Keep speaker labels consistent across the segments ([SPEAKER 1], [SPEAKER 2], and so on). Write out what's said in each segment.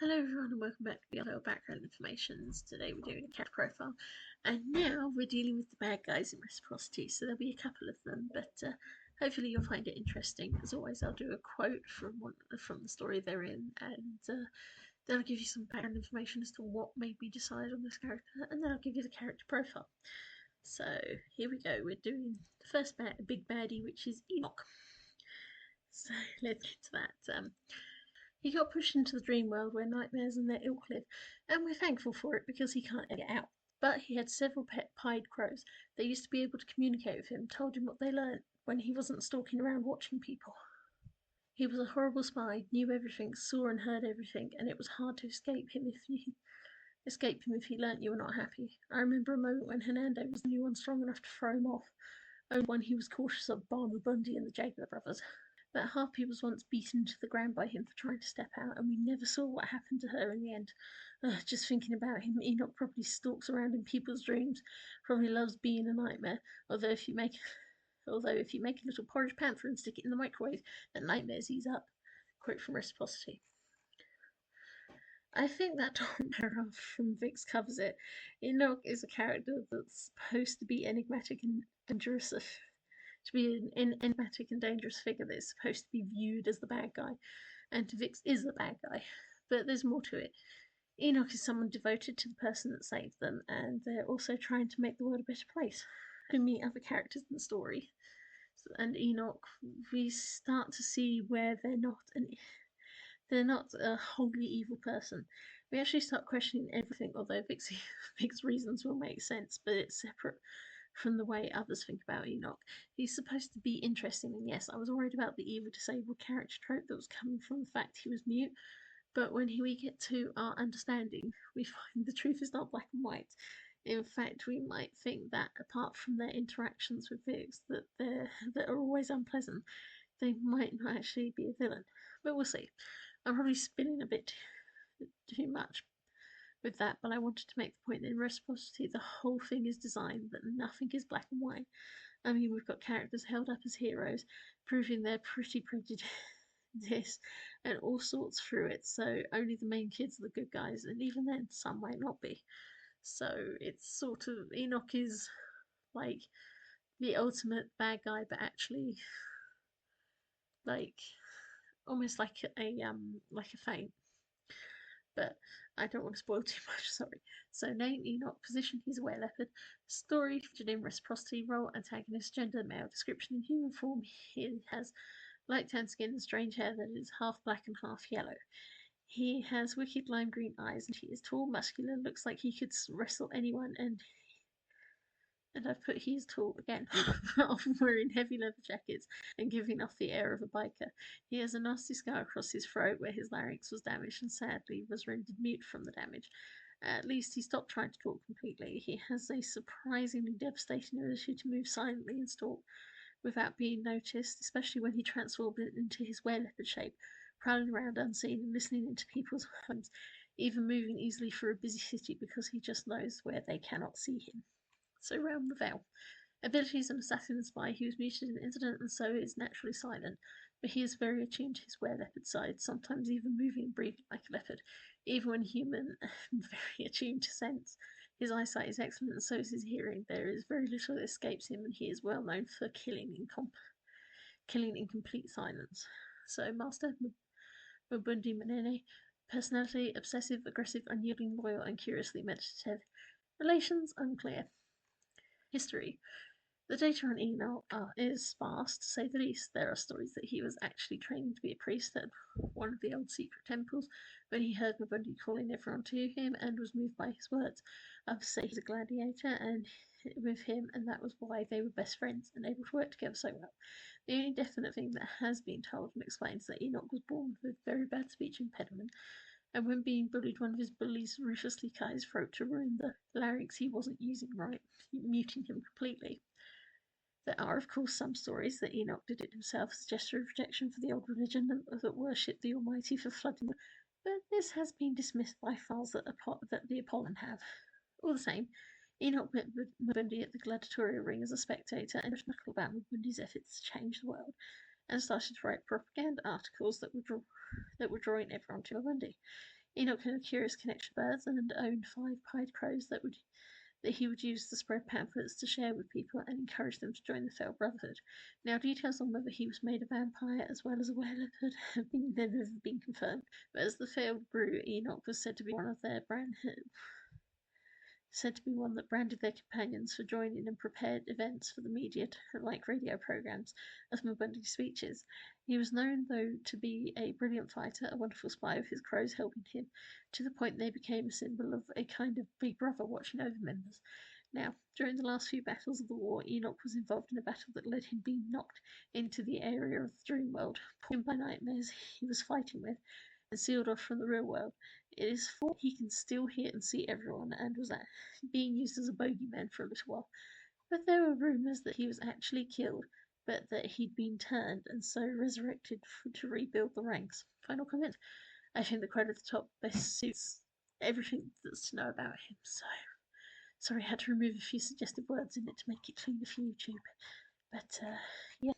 [SPEAKER 1] Hello everyone and welcome back to the other background informations. Today we're doing a character profile and now we're dealing with the bad guys in Reciprocity, so there'll be a couple of them, but hopefully you'll find it interesting. As always, I'll do a quote from the story they're in, and then I'll give you some background information as to what made me decide on this character, and then I'll give you the character profile. So here we go, we're doing the first big baddie, which is Enok. So let's get to that. He got pushed into the dream world where nightmares and their ilk live, and we're thankful for it because he can't get out. But he had several pet pied crows. They used to be able to communicate with him, told him what they learnt when he wasn't stalking around watching people. He was a horrible spy, knew everything, saw and heard everything, and it was hard to escape him if he learnt you were not happy. I remember a moment when Hernando was the only one strong enough to throw him off, only one he was cautious of, Barmer Bundy and the Jaguar brothers. That harpy was once beaten to the ground by him for trying to step out, and we never saw what happened to her in the end. Just thinking about him, Enok probably stalks around in people's dreams, probably loves being a nightmare, although if you make a little porridge panther and stick it in the microwave, the nightmares ease up. Quote from Reciprocity. I think that paragraph from Vix covers it. Enok is a character that's supposed to be enigmatic and dangerous, to be an enigmatic and dangerous figure that is supposed to be viewed as the bad guy, and Vix is the bad guy. But there's more to it. Enok is someone devoted to the person that saved them, and they're also trying to make the world a better place. We meet other characters in the story, and Enok, we start to see where they're not a wholly evil person. We actually start questioning everything, although Vic's reasons will make sense, but it's separate from the way others think about Enok. He's supposed to be interesting, and yes, I was worried about the evil disabled character trope that was coming from the fact he was mute, but when we get to our understanding, we find the truth is not black and white. In fact, we might think that apart from their interactions with Vix, that are always unpleasant, they might not actually be a villain. But we'll see. I'm probably spinning a bit too much with that, but I wanted to make the point that in Reciprocity, the whole thing is designed that nothing is black and white. I mean, we've got characters held up as heroes, proving they're pretty prejudiced and all sorts through it, so only the main kids are the good guys, and even then, some might not be. So it's sort of, Enok is like the ultimate bad guy, but actually, like, almost like a feint. But I don't want to spoil too much, sorry. So name Enok, position he's a were-leopard, story featured in Reciprocity, role antagonist, gender male, description in human form he has light tan skin and strange hair that is half black and half yellow. He has wicked lime green eyes and he is tall, muscular, looks like he could wrestle anyone, and I've put he's tall again, often wearing heavy leather jackets and giving off the air of a biker. He has a nasty scar across his throat where his larynx was damaged and sadly was rendered mute from the damage. At least he stopped trying to talk completely. He has a surprisingly devastating ability to move silently and stalk without being noticed, especially when he transformed into his were-leopard shape, prowling around unseen and listening into people's homes, even moving easily through a busy city because he just knows where they cannot see him. So round the veil. Abilities an assassin and spy, he was muted in an incident and so is naturally silent, but he is very attuned to his were-leopard side, sometimes even moving and breathing like a leopard, even when human and very attuned to sense. His eyesight is excellent and so is his hearing. There is very little that escapes him and he is well known for killing in complete silence. So Master Mabundi Manene, personality obsessive, aggressive, unyielding, loyal and curiously meditative. Relations unclear. History. The data on Enok is sparse, to say the least. There are stories that he was actually training to be a priest at one of the old secret temples when he heard Mabundi calling everyone to him and was moved by his words. Others say he's a gladiator and with him, and that was why they were best friends and able to work together so well. The only definite thing that has been told and explained is that Enok was born with a very bad speech impediment, and when being bullied, one of his bullies ruthlessly cut his throat to ruin the larynx he wasn't using right, muting him completely. There are, of course, some stories that Enok did it himself as a gesture of protection for the old religion that worshipped the Almighty for flooding, but this has been dismissed by files that the Apollon have. All the same, Enok met Mabundi at the gladiatorial ring as a spectator and knuckle about Mabundi's efforts to change the world, and started to write propaganda articles that were drawing everyone to Mabundi. Enok had a curious connection with birds and owned 5 pied crows that he would use to spread pamphlets to share with people and encourage them to join the Fell Brotherhood. Now, details on whether he was made a vampire as well as a were-leopard have never been confirmed, but as the field grew, Enok was said to be one that branded their companions for joining and prepared events for the media, like radio programs, as Mabundi's speeches. He was known, though, to be a brilliant fighter, a wonderful spy, with his crows helping him, to the point they became a symbol of a kind of big brother watching over members. Now, during the last few battles of the war, Enok was involved in a battle that led him being knocked into the area of the dream world, poisoned by nightmares he was fighting with, and sealed off from the real world. It is thought he can still hear and see everyone, and was being used as a bogeyman for a little while. But there were rumours that he was actually killed, but that he'd been turned and so resurrected to rebuild the ranks. Final comment? I think the quote at the top best suits everything that's to know about him, so sorry I had to remove a few suggestive words in it to make it cleaner for YouTube. But yeah,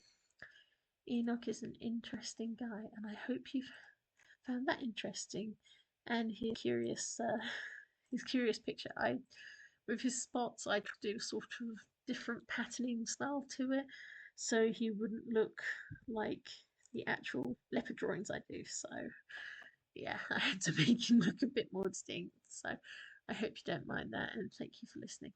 [SPEAKER 1] Enok is an interesting guy, and I hope you've found that interesting. And his curious picture. With his spots, I do sort of different patterning style to it, so he wouldn't look like the actual leopard drawings I do. So yeah, I had to make him look a bit more distinct. So I hope you don't mind that, and thank you for listening.